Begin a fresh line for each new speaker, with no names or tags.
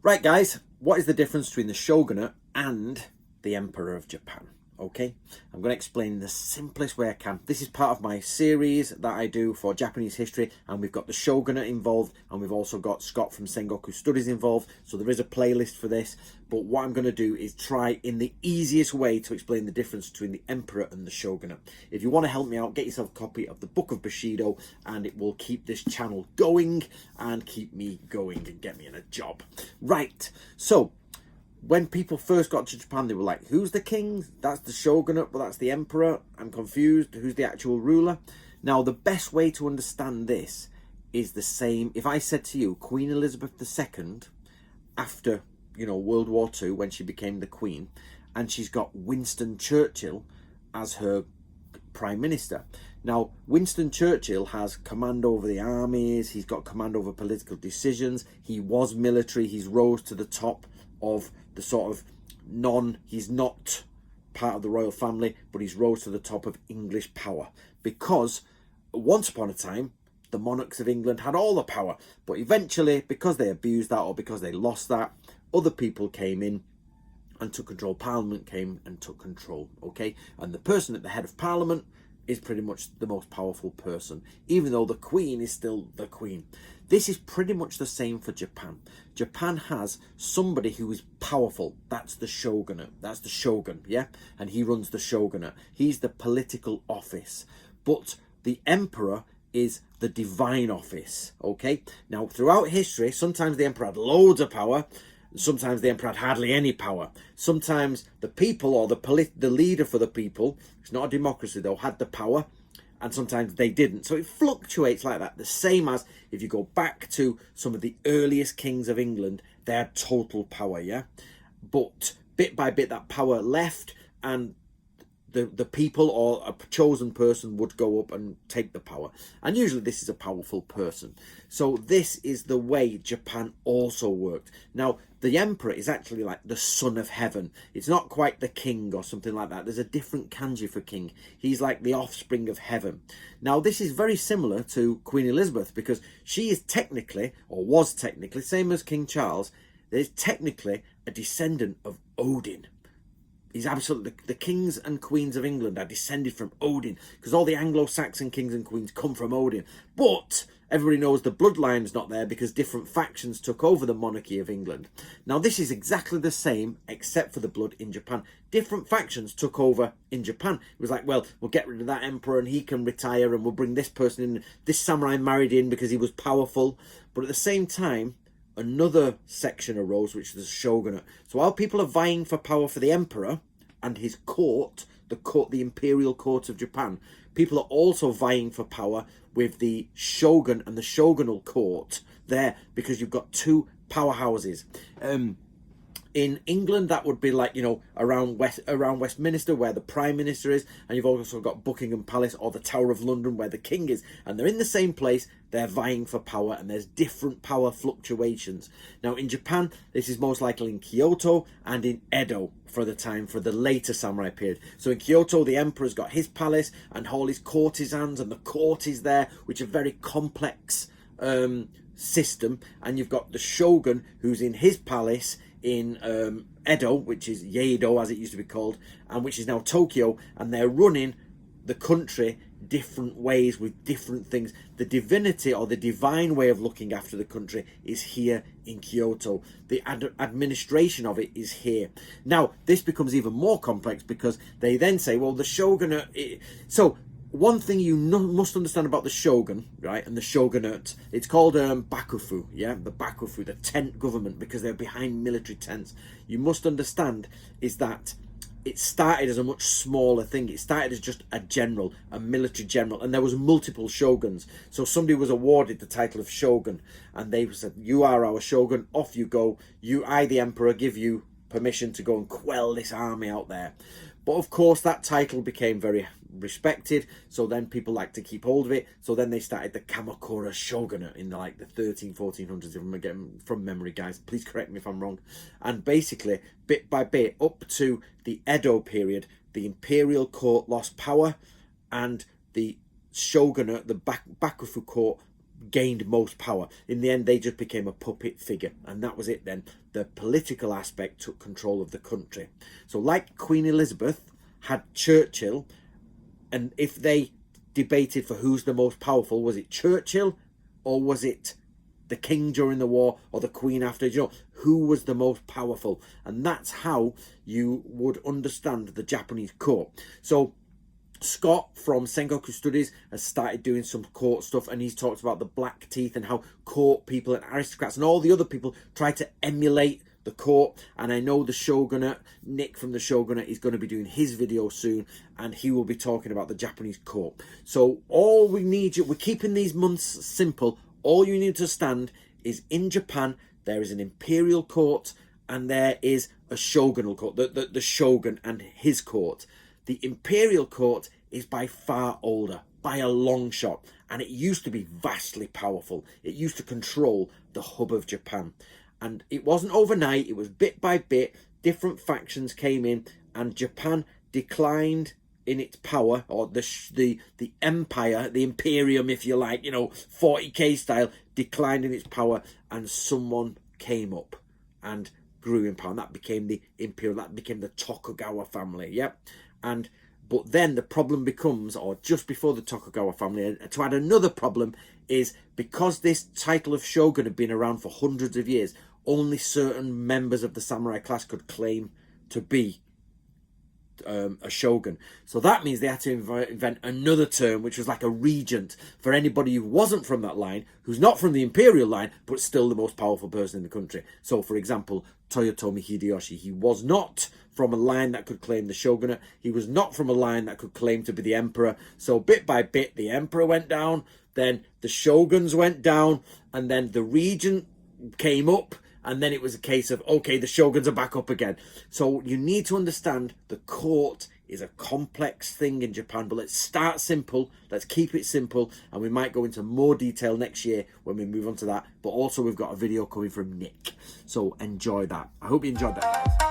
Right, guys, what is the difference between the shogunate and the Emperor of Japan? Okay, I'm going to explain the simplest way I can. This is part of my series that I do for Japanese history, and we've got the shogunate involved, and we've also got Scott from Sengoku Studies involved, so there is a playlist for this. But what I'm going to do is try in the easiest way to explain the difference between the Emperor and the shogunate. If you want to help me out, get yourself a copy of the Book of Bushido, and it will keep this channel going and keep me going and get me in a job. Right, so when people first got to Japan, they were like, who's the king? That's the shogunate, but that's the emperor. I'm confused. Who's the actual ruler? Now, the best way to understand this is the same. If I said to you, Queen Elizabeth II, after, World War II, when she became the queen, and she's got Winston Churchill as her prime minister. Now, Winston Churchill has command over the armies. He's got command over political decisions. He was military. He's rose to the top of the sort of he's not part of the royal family, but he's rose to the top of English power, because once upon a time the monarchs of England had all the power, but eventually, because they abused that or because they lost that, other people came in and took control. Parliament came and took control, okay? And the person at the head of Parliament is pretty much the most powerful person, even though the Queen is still the Queen. This is pretty much the same for Japan. Japan has somebody who is powerful. That's the shogunate. That's the shogun, yeah? And he runs the shogunate. He's the political office. But the emperor is the divine office, okay? Now, throughout history, sometimes the emperor had loads of power. Sometimes the emperor had hardly any power. Sometimes the people or the leader for the people, it's not a democracy though, had the power, and sometimes they didn't. So it fluctuates like that. The same as if you go back to some of the earliest kings of England, they had total power, yeah? But bit by bit that power left, and the people or a chosen person would go up and take the power. And usually this is a powerful person. So this is the way Japan also worked. Now, the emperor is actually like the son of heaven. It's not quite the king or something like that. There's a different kanji for king. He's like the offspring of heaven. Now, this is very similar to Queen Elizabeth, because she is technically, or was technically, same as King Charles, there's technically a descendant of Odin. He's absolutely, the kings and queens of England are descended from Odin, because all the Anglo-Saxon kings and queens come from Odin. But everybody knows the bloodline's not there because different factions took over the monarchy of England. Now, this is exactly the same, except for the blood in Japan. Different factions took over in Japan. It was like, well, we'll get rid of that emperor and he can retire, and we'll bring this person in. This samurai married in because he was powerful. But at the same time, another section arose, which was the shogunate. So while people are vying for power for the emperor and his court, the imperial court of Japan, people are also vying for power with the shogun and the shogunal court there, because you've got two powerhouses. In England, that would be like, around Westminster, where the Prime Minister is, and you've also got Buckingham Palace or the Tower of London, where the King is, and they're in the same place. They're vying for power, and there's different power fluctuations. Now, in Japan, this is most likely in Kyoto and in Edo for the later samurai period. So in Kyoto, the emperor's got his palace and all his courtesans, and the court is there, which is a very complex system. And you've got the shogun, who's in his palace in Edo, which is Yedo as it used to be called, and which is now Tokyo, and they're running the country different ways with different things. The divinity or the divine way of looking after the country is here in Kyoto. The administration of it is here. Now, this becomes even more complex, because they then say, well, the shogunate... So one thing you must understand about the shogun, right, and the shogunate, it's called bakufu, yeah, the bakufu, the tent government, because they're behind military tents. You must understand is that it started as a much smaller thing. It started as just a general, a military general, and there was multiple shoguns. So somebody was awarded the title of shogun, and they said, you are our shogun, off you go. I, the emperor, give you permission to go and quell this army out there. But of course, that title became very respected, so then people like to keep hold of it. So then they started the Kamakura shogunate in the 1400s, if I'm getting from memory, guys, please correct me if I'm wrong. And basically, bit by bit, up to the Edo period, the imperial court lost power, and the shogunate, the Bakufu court, gained most power. In the end, they just became a puppet figure, and that was it then. The political aspect took control of the country. So like Queen Elizabeth had Churchill, and if they debated for who's the most powerful, was it Churchill or was it the king during the war or the queen after? You know, who was the most powerful? And that's how you would understand the Japanese court. So Scott from Sengoku Studies has started doing some court stuff, and he's talked about the Black Teeth and how court people and aristocrats and all the other people try to emulate the court. And I know the Shogunate, Nick from the Shogunate, is going to be doing his video soon, and he will be talking about the Japanese court. So all we need, we're keeping these months simple. All you need to understand is in Japan there is an imperial court and there is a shogunal court, the shogun and his court. The imperial court is by far older, by a long shot, and it used to be vastly powerful. It used to control the hub of Japan. And it wasn't overnight, it was bit by bit. Different factions came in and Japan declined in its power, or the empire, the imperium, if you like, you know, 40k style, declined in its power, and someone came up and grew in power, and that became the imperial, that became the Tokugawa family. Yep. But then the problem becomes, or just before the Tokugawa family, to add another problem, is because this title of shogun had been around for hundreds of years, only certain members of the samurai class could claim to be a shogun. So that means they had to invent another term, which was like a regent for anybody who wasn't from that line, who's not from the imperial line, but still the most powerful person in the country. So for example, Toyotomi Hideyoshi, he was not from a line that could claim the shogunate. He was not from a line that could claim to be the emperor. So bit by bit, the emperor went down, then the shoguns went down, and then the regent came up, and then it was a case of, okay, the shoguns are back up again. So you need to understand the court is a complex thing in Japan, but let's start simple. Let's keep it simple, and we might go into more detail next year when we move on to that. But also we've got a video coming from Nick. So enjoy that. I hope you enjoyed that, guys.